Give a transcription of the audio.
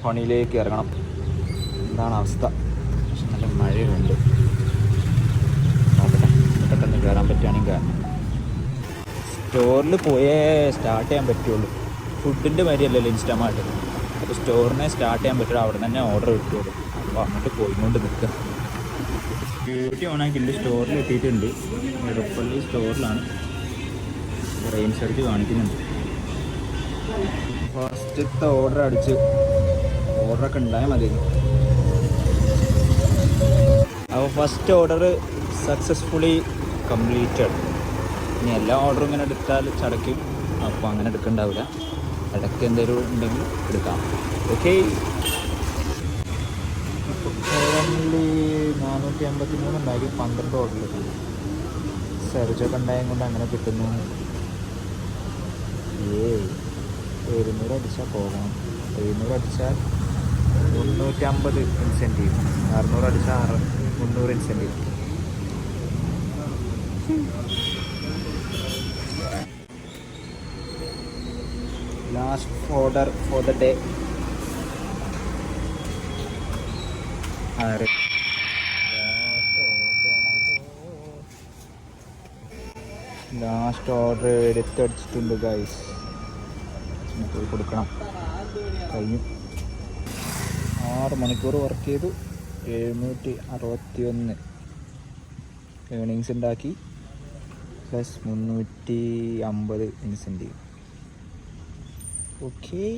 പണിയിലേക്ക് ഇറങ്ങണം. എന്താണ് അവസ്ഥ? പക്ഷെ നല്ല മഴയുണ്ട്. നോക്കട്ടെ പെട്ടെന്ന് കയറാൻ പറ്റുകയാണെങ്കിൽ കയറാം. സ്റ്റോറിൽ പോയേ സ്റ്റാർട്ട് ചെയ്യാൻ പറ്റുള്ളൂ. ഫുഡിൻ്റെ മാതിരിയല്ലല്ലോ ഇൻസ്റ്റാമാർട്ട്. അപ്പോൾ സ്റ്റോറിനെ സ്റ്റാർട്ട് ചെയ്യാൻ പറ്റുള്ളൂ, അവിടെ തന്നെ ഓർഡർ കിട്ടുള്ളൂ. അപ്പോൾ അങ്ങോട്ട് പോയിക്കൊണ്ട് നിൽക്കുക. ഡ്യൂട്ടി ഓണാക്കി എൻ്റെ സ്റ്റോറിൽ എത്തിയിട്ടുണ്ട്. എടപ്പള്ളി സ്റ്റോറിലാണ്. റെയിൻ സർജ് കാണിക്കുന്നുണ്ട്. ഫസ്റ്റത്തെ ഓർഡർ അടിച്ച് ഓർഡറൊക്കെ ഉണ്ടായാൽ മതി. അപ്പോൾ ഫസ്റ്റ് ഓർഡർ സക്സസ്ഫുള്ളി കംപ്ലീറ്റഡ്. ഇനി എല്ലാ ഓർഡറും ഇങ്ങനെ എടുത്താൽ ചടയ്ക്കും. അപ്പോൾ അങ്ങനെ എടുക്കണ്ടാവില്ല. ഇടയ്ക്ക് എന്തെങ്കിലും ഉണ്ടെങ്കിൽ എടുക്കാം. ഓക്കെ. ഇപ്പോൾ കറൻലി 453 ഉണ്ടായി. 12 ഓർഡർ കിട്ടുന്നു. സർജൊക്കെ ഉണ്ടായത് കൊണ്ട് അങ്ങനെ കിട്ടുന്നു. 700 അടിച്ചാൽ പോകണം. 700 അടിച്ചാൽ 350 ഇൻസെൻറ്റീവ്. 600 അടിച്ചാൽ 300 incentive. Last order for the day. Last order എടുത്തടിച്ചിട്ടുണ്ട് ഗൈസ്. പോയി കൊടുക്കണം. കഴിഞ്ഞു. 6 മണിക്കൂർ വർക്ക് ചെയ്തു. 761 ഏണിങ്സ് ഉണ്ടാക്കി. Plus 350 incentive. ഓക്കേ.